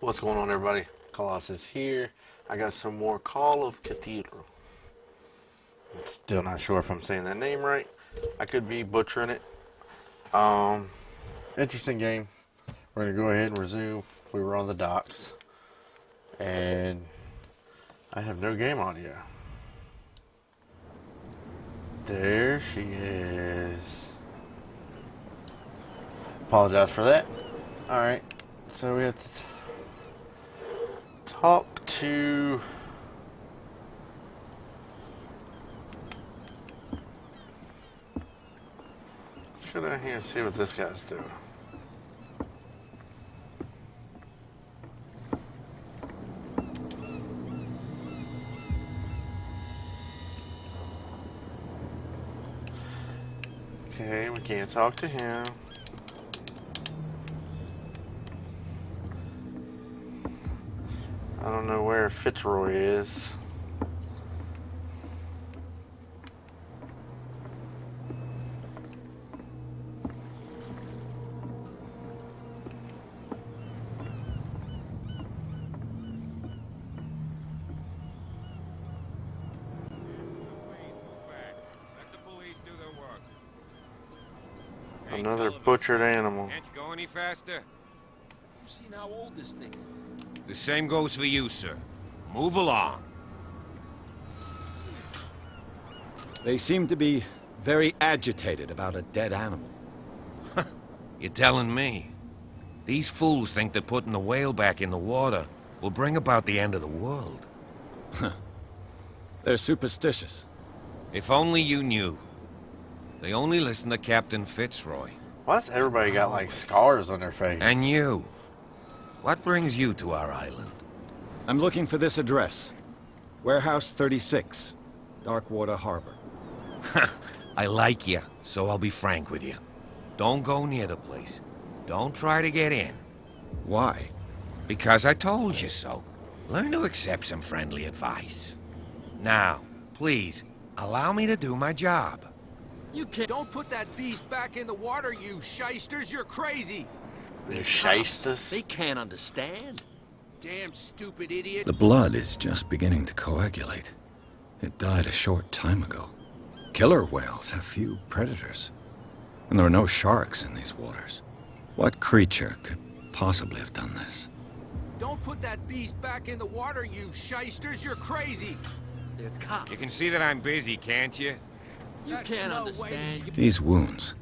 What's going on, everybody? Colossus here. I got some more Call of Cthulhu. I'm still not sure if I'm saying that name right. I could be butchering it. Interesting game. We're going to go ahead and resume. We were on the docks. And I have no game audio. There she is. Apologize for that. Alright, so we have to talk to... Let's go down here and see what this guy's doing. Okay, we can't talk to him. I don't know where Fitzroy is. Another butchered animal. Can't you go any faster? You've seen how old this thing is. The same goes for you, sir. Move along. They seem to be very agitated about a dead animal. You're telling me? These fools think that putting the whale back in the water will bring about the end of the world. They're superstitious. If only you knew. They only listen to Captain Fitzroy. Why's everybody got like scars on their face? And you. What brings you to our island? I'm looking for this address. Warehouse 36, Darkwater Harbor. I like you, so I'll be frank with you. Don't go near the place. Don't try to get in. Why? Because I told you so. Learn to accept some friendly advice. Now, please, allow me to do my job. You can't. Don't put that beast back in the water, you shysters. You're crazy. You shysters? They can't understand. Damn stupid idiot. The blood is just beginning to coagulate. It died a short time ago. Killer whales have few predators. And there are no sharks in these waters. What creature could possibly have done this? Don't put that beast back in the water, you shysters. You're crazy. They're cops. You can see that I'm busy, can't you? You can't understand. These wounds.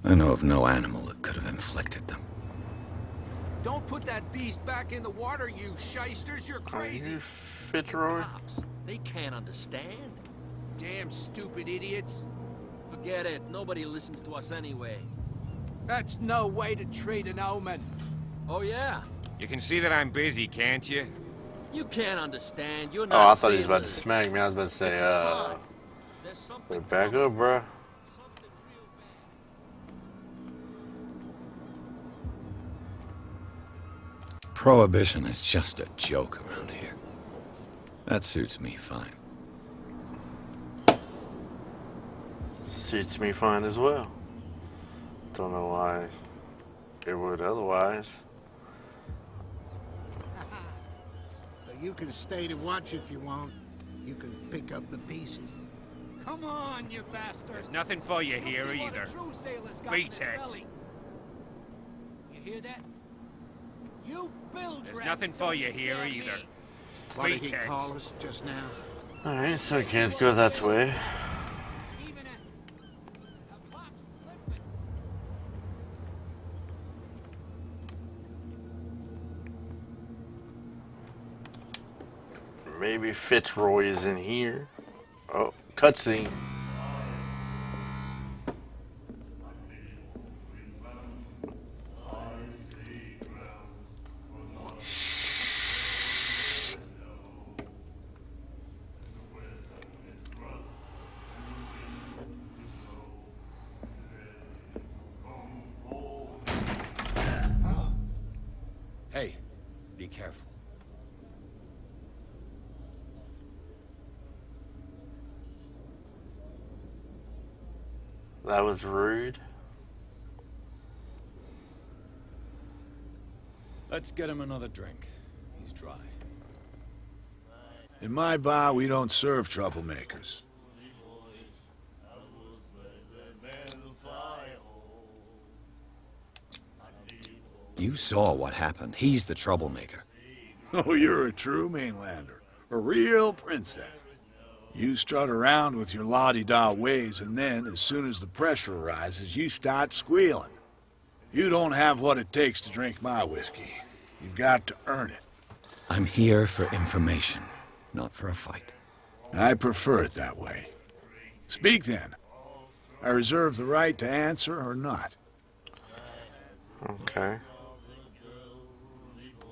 I know of no animal that could have inflicted them. Don't put that beast back in the water, you shysters. You're Are crazy. you Fitzroy? Cops. They can't understand. Damn stupid idiots. Forget it. Nobody listens to us anyway. That's no way to treat an omen. Oh, yeah? You can see that I'm busy, can't you? You can't understand. You're Oh, not I thought he was about to sailors. smack me. I was about to say, It's a sign. There's something back up, bruh. something real bad. Prohibition is just a joke around here. That suits me fine. Suits me fine as well. Don't know why it would otherwise. But you can stay to watch if you want. You can pick up the pieces. Come on, you bastards. There's nothing for you here See what a either. true sailor's got in Beat his it. belly. You hear that? You bilge There's rats nothing for don't you here scare either. me. What did Beat he it. call us just now? Alright, so can't go that way. Even a box flipping. Maybe Fitzroy is in here. Oh, cutscene. Hey, be careful. That was rude. Let's get him another drink. He's dry. In my bar, we don't serve troublemakers. You saw what happened. He's the troublemaker. Oh, you're a true mainlander. A real princess. You strut around with your la-di-da ways, and then, as soon as the pressure arises, you start squealing. You don't have what it takes to drink my whiskey. You've got to earn it. I'm here for information, not for a fight. I prefer it that way. Speak then. I reserve the right to answer or not. Okay.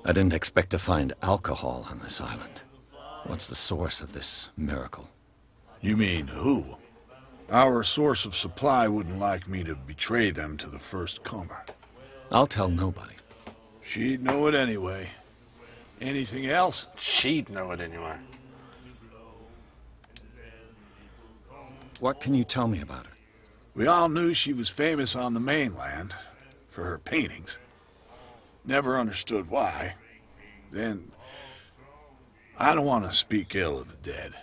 I didn't expect to find alcohol on this island. What's the source of this miracle? You mean who? Our source of supply wouldn't like me to betray them to the first comer. I'll tell nobody. She'd know it anyway. Anything else? She'd know it anyway. What can you tell me about her? We all knew she was famous on the mainland for her paintings. Never understood why. Then, I don't want to speak ill of the dead.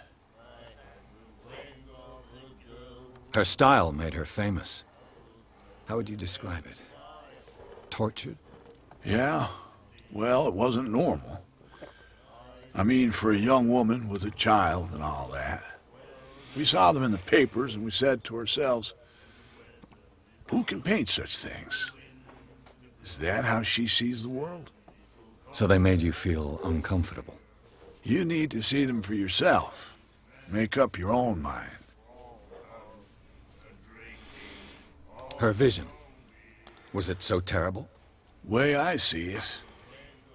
Her style made her famous. How would you describe it? Tortured? Yeah, well, it wasn't normal. I mean, for a young woman with a child and all that. We saw them in the papers and we said to ourselves, who can paint such things? Is that how she sees the world? So they made you feel uncomfortable. You need to see them for yourself. Make up your own mind. Her vision. Was it so terrible? Way I see it,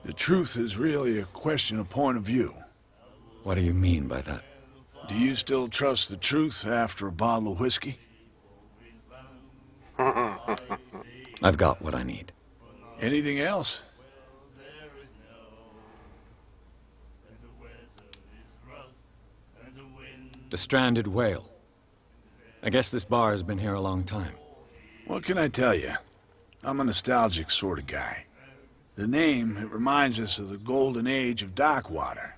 the truth is really a question of point of view. What do you mean by that? Do you still trust the truth after a bottle of whiskey? I've got what I need. Anything else? The stranded whale. I guess this bar has been here a long time. What can I tell you? I'm a nostalgic sort of guy. The name, it reminds us of the golden age of dockwater,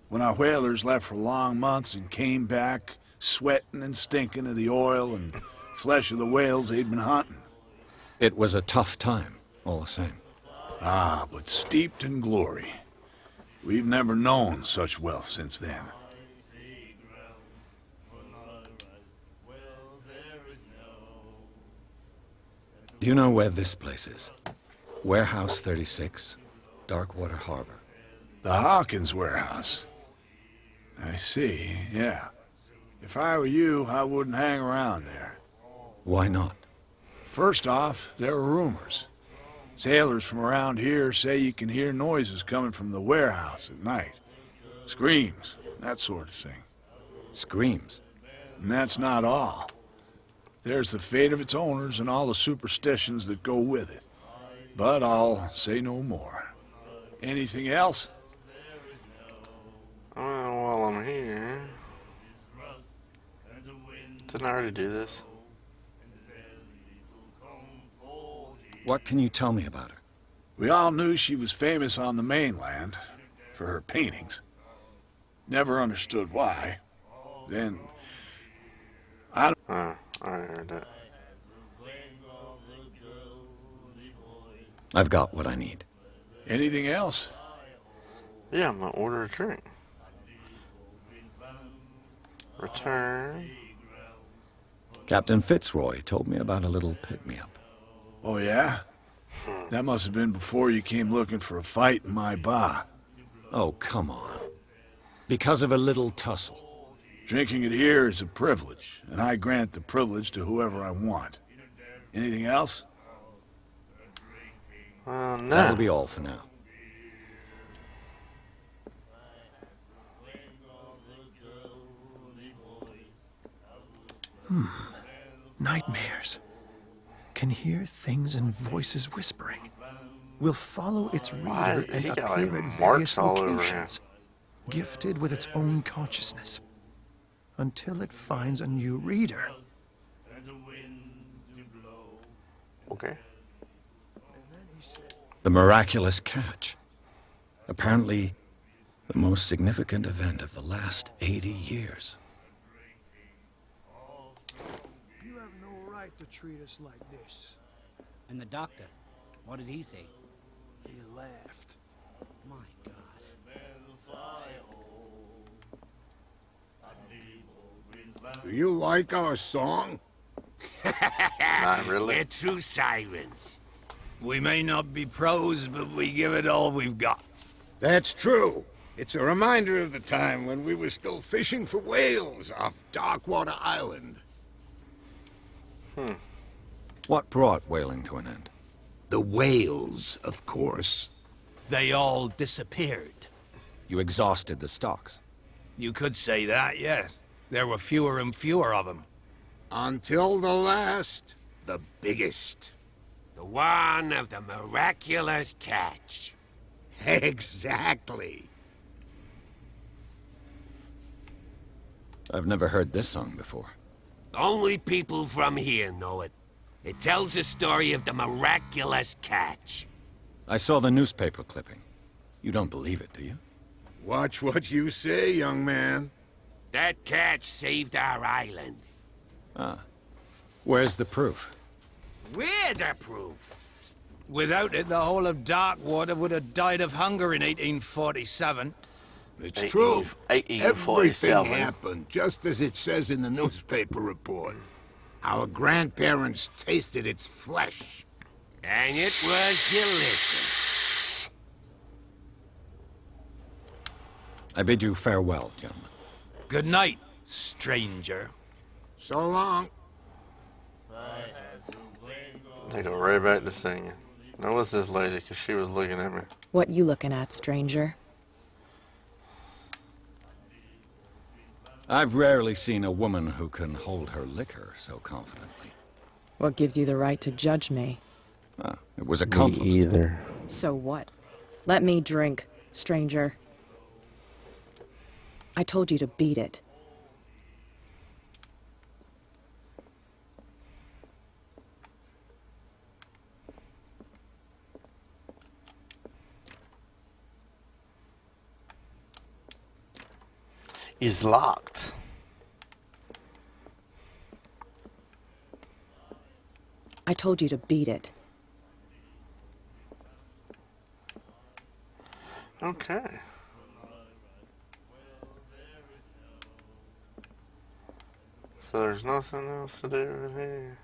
when our whalers left for long months and came back sweating and stinking of the oil and flesh of the whales they'd been hunting. It was a tough time, all the same. Ah, but steeped in glory. We've never known such wealth since then. Do you know where this place is? Warehouse 36, Darkwater Harbor. The Hawkins warehouse. I see, yeah. If I were you, I wouldn't hang around there. Why not? First off, there are rumors. Sailors from around here say you can hear noises coming from the warehouse at night. Screams, that sort of thing. Screams. And that's not all. There's the fate of its owners and all the superstitions that go with it. But I'll say no more. Anything else? While I'm here... Didn't I already do this? What can you tell me about her? We all knew she was famous on the mainland for her paintings. Never understood why. Then... I heard that. I've got what I need. Anything else? Yeah, I'm gonna order a drink. Return. Captain Fitzroy told me about a little pick-me-up. Oh, yeah? That must have been before you came looking for a fight in my bar. Oh, come on. Because of a little tussle. Drinking it here is a privilege, and I grant the privilege to whoever I want. Anything else? No. That'll be all for now. Nightmares. Can hear things and voices whispering. Will follow its Why? reader and He got, appear like, at marks various all over him. locations, gifted with its own consciousness, until it finds a new reader. Okay. The miraculous catch. Apparently, the most significant event of the last 80 years. You have no right to treat us like this. And the doctor, what did he say? He laughed. My God. Do you like our song? Not really. We're true sirens. We may not be pros, but we give it all we've got. That's true. It's a reminder of the time when we were still fishing for whales off Darkwater Island. What brought whaling to an end? The whales, of course. They all disappeared. You exhausted the stocks. You could say that, yes. There were fewer and fewer of them. Until the last, the biggest. The one of the miraculous catch. Exactly. I've never heard this song before. Only people from here know it. It tells the story of the miraculous catch. I saw the newspaper clipping. You don't believe it, do you? Watch what you say, young man. That catch saved our island. Where's the proof? We're the proof. Without it, the whole of Darkwater would have died of hunger in 1847. It's true. 1847. Everything happened just as it says in the newspaper report. Our grandparents tasted its flesh. And it was delicious. I bid you farewell, gentlemen. Good night, stranger. So long. They go right back to singing. Now what's this lady? Because she was looking at me. What you looking at, stranger? I've rarely seen a woman who can hold her liquor so confidently. What gives you the right to judge me? It was a Me compliment. either. So what? Let me drink, stranger. I told you to beat it. Is locked. I told you to beat it. Okay. So there's nothing else to do in here.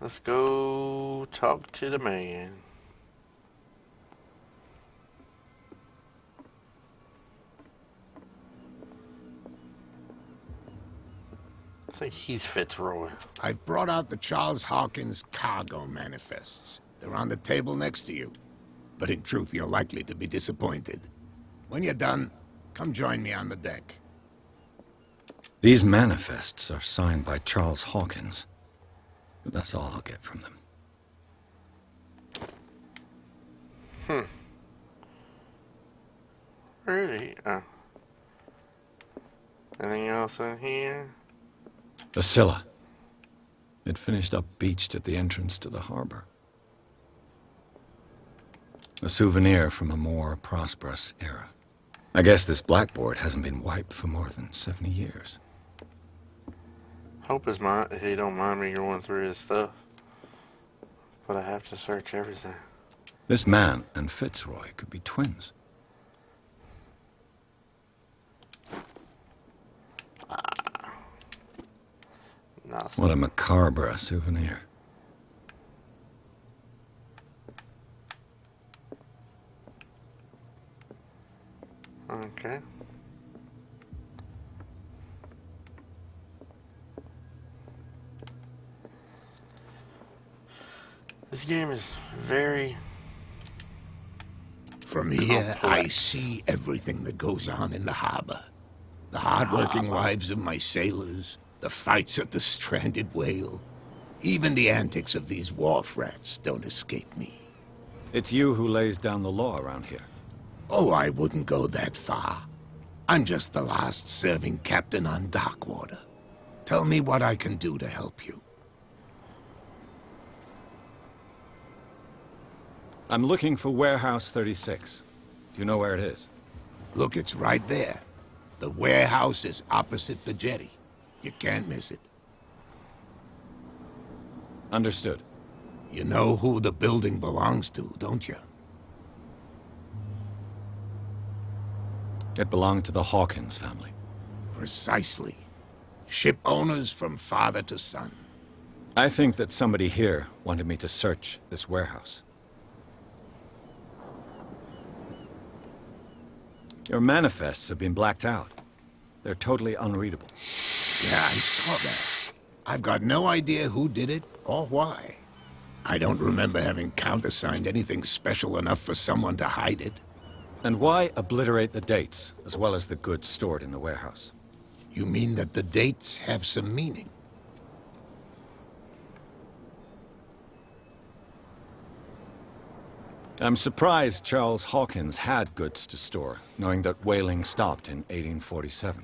Let's go talk to the man. I think he's Fitzroy. I've brought out the Charles Hawkins cargo manifests. They're on the table next to you. But in truth, you're likely to be disappointed. When you're done, come join me on the deck. These manifests are signed by Charles Hawkins. But that's all I'll get from them. Really? Anything else in here? The Scylla. It finished up beached at the entrance to the harbor. A souvenir from a more prosperous era. I guess this blackboard hasn't been wiped for more than 70 years. Hope he don't mind me going through his stuff. But I have to search everything. This man and Fitzroy could be twins. Nothing. What a macabre souvenir. Okay. This game is very... From here, I complex. see everything that goes on in the harbor. The hard-working lives of my sailors, the fights at the stranded whale. Even the antics of these wharf rats don't escape me. It's you who lays down the law around here. Oh, I wouldn't go that far. I'm just the last serving captain on Darkwater. Tell me what I can do to help you. I'm looking for Warehouse 36. Do you know where it is? Look, it's right there. The warehouse is opposite the jetty. You can't miss it. Understood. You know who the building belongs to, don't you? It belonged to the Hawkins family. Precisely. Ship owners from father to son. I think that somebody here wanted me to search this warehouse. Your manifests have been blacked out. They're totally unreadable. Yeah, I saw that. I've got no idea who did it or why. I don't remember having countersigned anything special enough for someone to hide it. And why obliterate the dates, as well as the goods stored in the warehouse? You mean that the dates have some meaning? I'm surprised Charles Hawkins had goods to store, knowing that whaling stopped in 1847.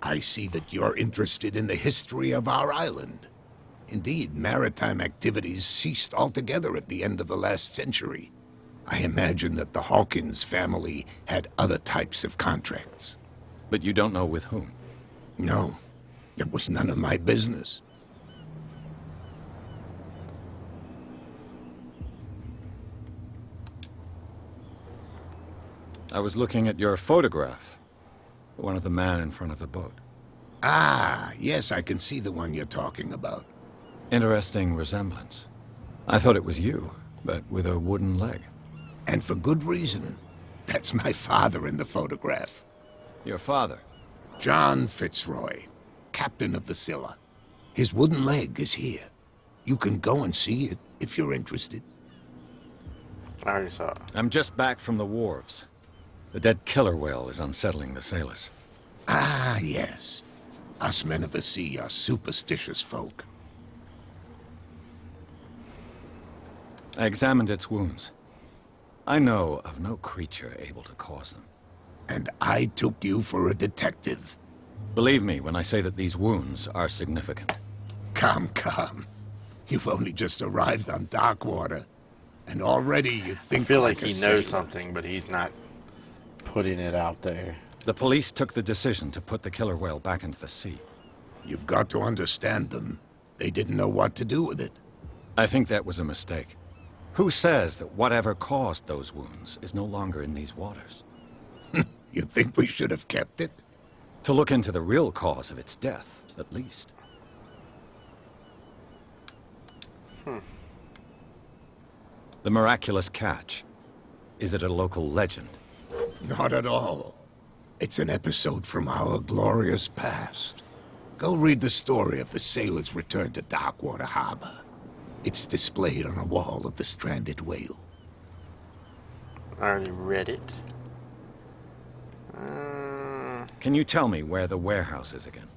I see that you're interested in the history of our island. Indeed, maritime activities ceased altogether at the end of the last century. I imagine that the Hawkins family had other types of contracts. But you don't know with whom? No, it was none of my business. I was looking at your photograph. One of the man in front of the boat. Ah, yes, I can see the one you're talking about. Interesting resemblance. I thought it was you, but with a wooden leg. And for good reason. That's my father in the photograph. Your father? John Fitzroy, captain of the Scylla. His wooden leg is here. You can go and see it if you're interested. I already saw it. I'm just back from the wharves. The dead killer whale is unsettling the sailors. Ah, yes. Us men of the sea are superstitious folk. I examined its wounds. I know of no creature able to cause them. And I took you for a detective. Believe me when I say that these wounds are significant. Come, come. You've only just arrived on Darkwater, and already you think I feel like a he sailor. knows something, but he's not putting it out there. The police took the decision to put the killer whale back into the sea. You've got to understand them. They didn't know what to do with it. I think that was a mistake. Who says that whatever caused those wounds is no longer in these waters? You think we should have kept it? To look into the real cause of its death, at least. The miraculous catch. Is it a local legend? Not at all. It's an episode from our glorious past. Go read the story of the sailor's return to Darkwater Harbor. It's displayed on a wall of the stranded whale. I already read it. Can you tell me where the warehouse is again?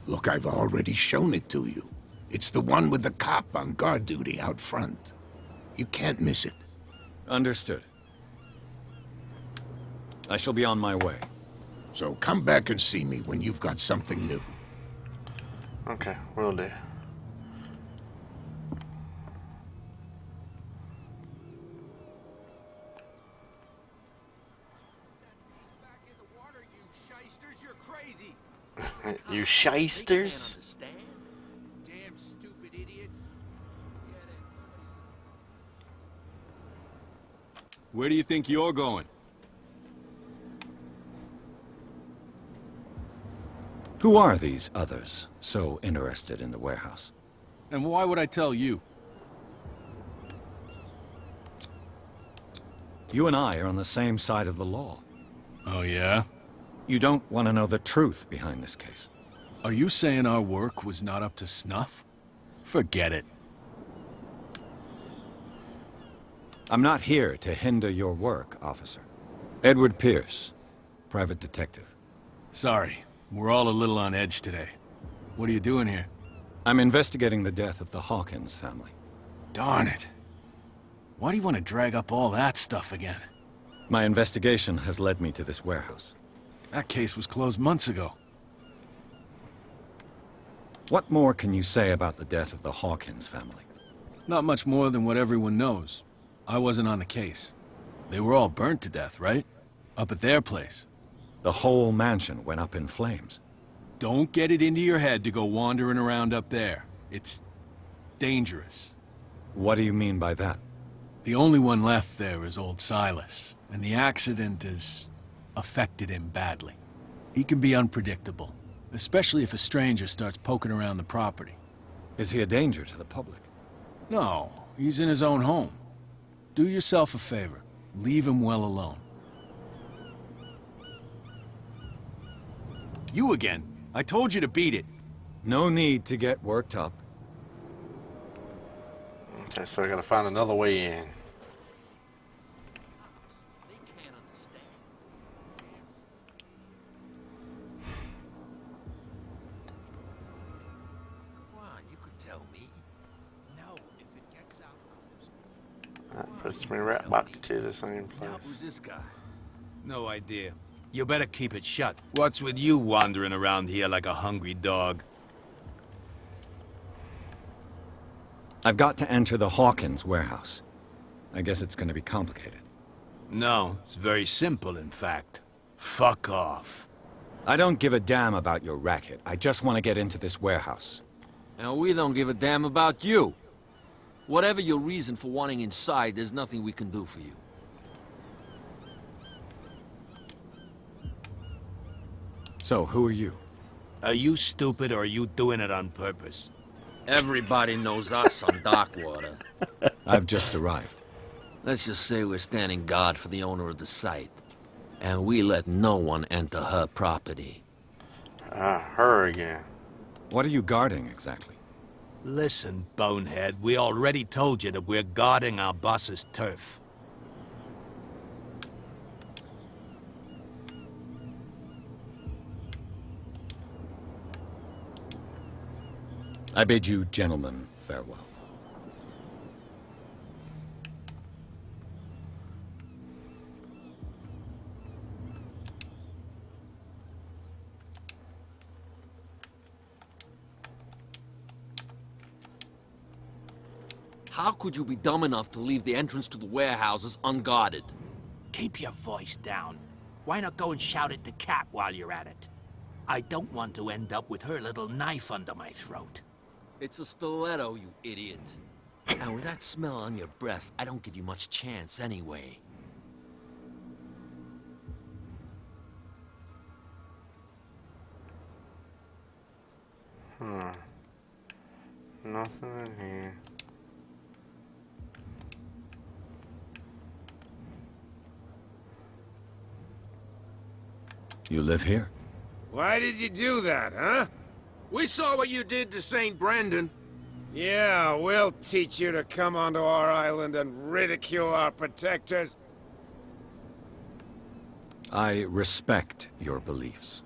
Look, I've already shown it to you. It's the one with the cop on guard duty out front. You can't miss it. Understood. I shall be on my way. So come back and see me when you've got something new. Okay, will do. You shysters? Understand? Damn stupid idiots. Where do you think you're going? Who are these others so interested in the warehouse? And why would I tell you? You and I are on the same side of the law. Oh, yeah? You don't want to know the truth behind this case. Are you saying our work was not up to snuff? Forget it. I'm not here to hinder your work, officer. Edward Pierce, private detective. Sorry, we're all a little on edge today. What are you doing here? I'm investigating the death of the Hawkins family. Darn it. Why do you want to drag up all that stuff again? My investigation has led me to this warehouse. That case was closed months ago. What more can you say about the death of the Hawkins family? Not much more than what everyone knows. I wasn't on the case. They were all burnt to death, right? Up at their place. The whole mansion went up in flames. Don't get it into your head to go wandering around up there. It's dangerous. What do you mean by that? The only one left there is old Silas, and the accident has affected him badly. He can be unpredictable, especially if a stranger starts poking around the property. Is he a danger to the public? No, he's in his own home. Do yourself a favor. Leave him well alone. You again. I told you to beat it. No need to get worked up. Okay, so I gotta find another way in. They can't understand. Why, you could tell me. No, if it gets out. That puts me right back to the same place. Who's this guy? No idea. You better keep it shut. What's with you wandering around here like a hungry dog? I've got to enter the Hawkins warehouse. I guess it's going to be complicated. No, it's very simple, in fact. Fuck off. I don't give a damn about your racket. I just want to get into this warehouse. And we don't give a damn about you. Whatever your reason for wanting inside, there's nothing we can do for you. So, who are you? Are you stupid or are you doing it on purpose? Everybody knows us on Darkwater. I've just arrived. Let's just say we're standing guard for the owner of the site. And we let no one enter her property. Her again. What are you guarding, exactly? Listen, bonehead, we already told you that we're guarding our boss's turf. I bid you gentlemen farewell. How could you be dumb enough to leave the entrance to the warehouses unguarded? Keep your voice down. Why not go and shout at the cat while you're at it? I don't want to end up with her little knife under my throat. It's a stiletto, you idiot. And with that smell on your breath, I don't give you much chance anyway. Nothing in here. You live here? Why did you do that, huh? We saw what you did to St. Brendan. Yeah, we'll teach you to come onto our island and ridicule our protectors. I respect your beliefs.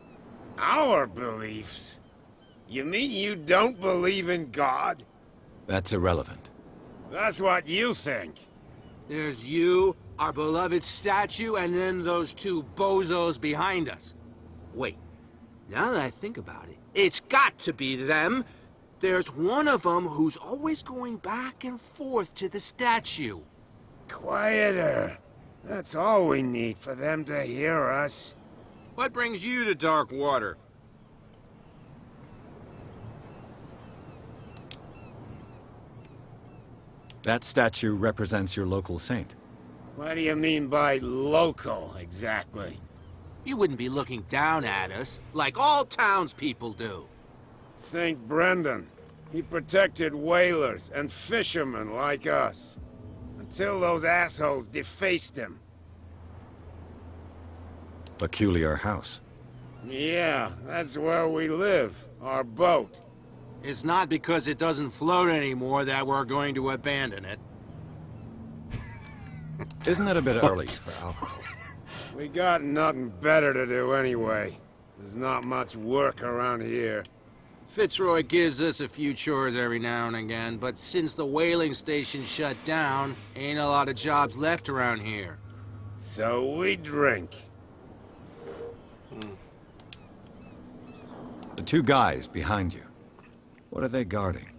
Our beliefs? You mean you don't believe in God? That's irrelevant. That's what you think. There's you, our beloved statue, and then those two bozos behind us. Wait, now that I think about it, it's got to be them. There's one of them who's always going back and forth to the statue. Quieter. That's all we need for them to hear us. What brings you to Darkwater? That statue represents your local saint. What do you mean by local, exactly? You wouldn't be looking down at us, like all townspeople do. St. Brendan. He protected whalers and fishermen like us. Until those assholes defaced him. Peculiar house. Yeah, that's where we live. Our boat. It's not because it doesn't float anymore that we're going to abandon it. Isn't it a bit early for alcohol? We got nothing better to do anyway. There's not much work around here. Fitzroy gives us a few chores every now and again, but since the whaling station shut down, ain't a lot of jobs left around here. So we drink. The two guys behind you. What are they guarding?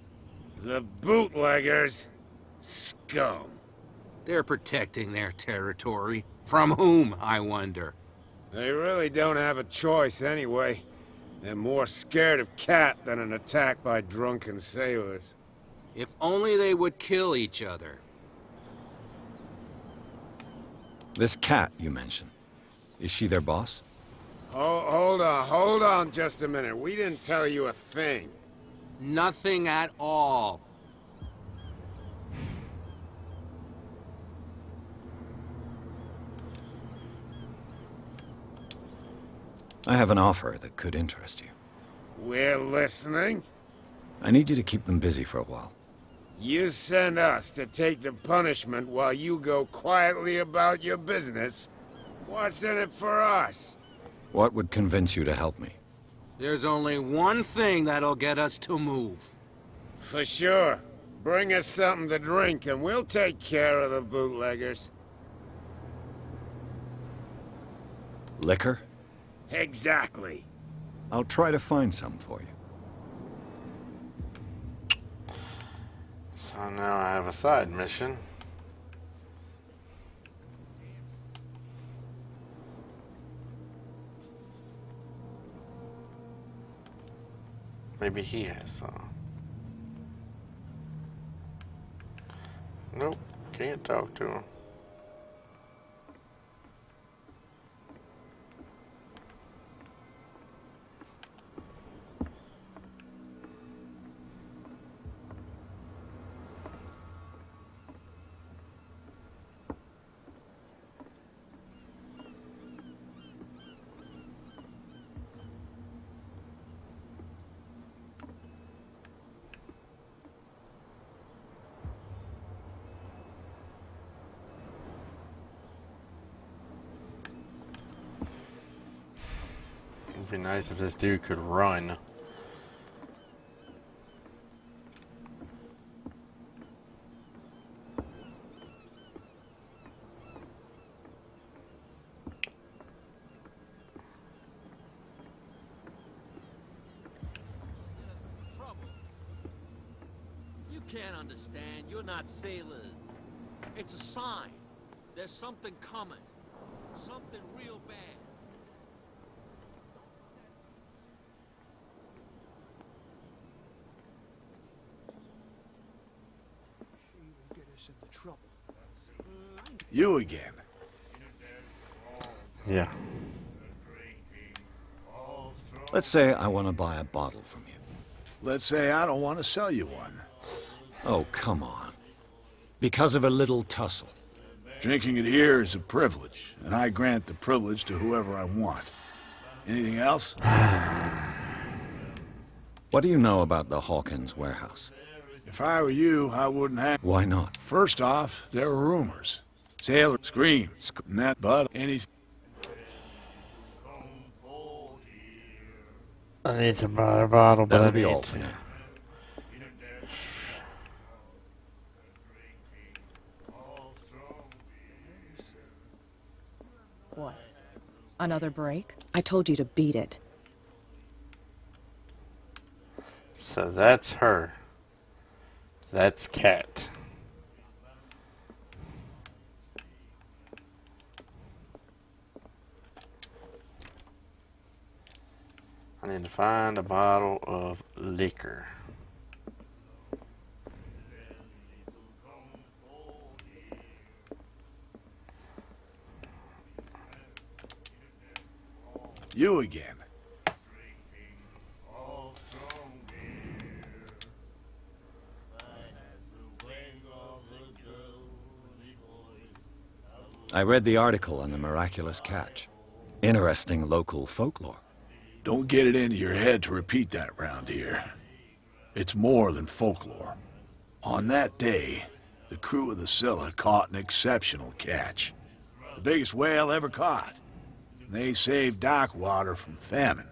The bootleggers. Scum. They're protecting their territory. From whom, I wonder? They really don't have a choice anyway. They're more scared of Cat than an attack by drunken sailors. If only they would kill each other. This Cat you mentioned, is she their boss? Hold on just a minute. We didn't tell you a thing. Nothing at all. I have an offer that could interest you. We're listening. I need you to keep them busy for a while. You send us to take the punishment while you go quietly about your business. What's in it for us? What would convince you to help me? There's only one thing that'll get us to move. For sure. Bring us something to drink and we'll take care of the bootleggers. Liquor? Exactly. I'll try to find some for you. So now I have a side mission. Maybe he has some. Nope, can't talk to him. It'd be nice if this dude could run. You can't understand. You're not sailors. It's a sign. There's something coming. Something real bad. You again. Yeah. Let's say I want to buy a bottle from you. Let's say I don't want to sell you one. Oh, come on. Because of a little tussle. Drinking it here is a privilege, and I grant the privilege to whoever I want. Anything else? What do you know about the Hawkins warehouse? If I were you, I wouldn't have... Why not? First off, there were rumors. Sailors scream, and that, but anything... I need to buy a bottle, but That'll I be need all to. for now. What? Another break? I told you to beat it. So that's her. That's Cat. I need to find a bottle of liquor. You again. I read the article on the miraculous catch. Interesting local folklore. Don't get it into your head to repeat that round here. It's more than folklore. On that day, the crew of the Scylla caught an exceptional catch. The biggest whale ever caught. They saved Darkwater from famine.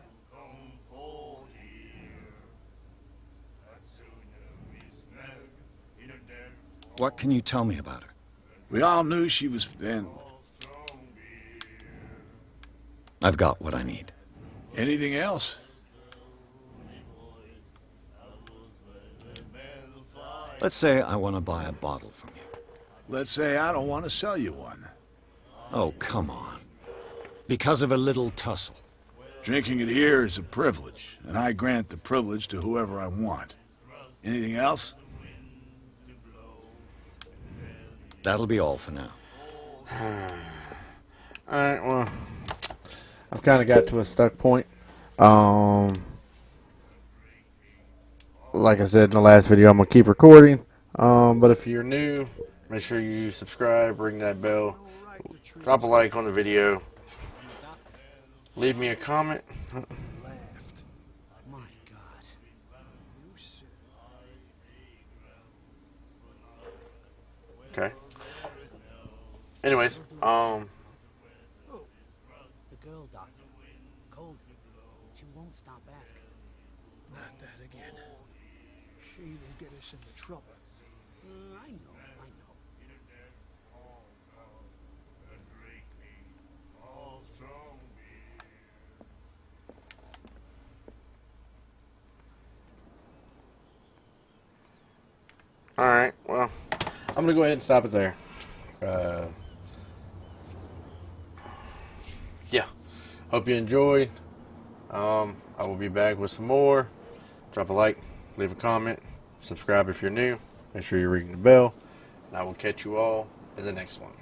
What can you tell me about her? We all knew she was then. I've got what I need. Anything else? Let's say I want to buy a bottle from you. Let's say I don't want to sell you one. Oh, come on. Because of a little tussle. Drinking it here is a privilege, and I grant the privilege to whoever I want. Anything else? That'll be all for now. Alright, well, I've kind of got to a stuck point. Like I said in the last video, I'm going to keep recording. But if you're new, make sure you subscribe, ring that bell, drop a like on the video, leave me a comment. My God. Okay. Anyways, The girl, Doctor. Cold. She won't stop asking. Not that again. She will get us into trouble. I know. alright, well, I'm going to go ahead and stop it there. Yeah, hope you enjoyed. I will be back with some more. Drop a like, leave a comment, subscribe if you're new. Make sure you're ringing the bell, and I will catch you all in the next one.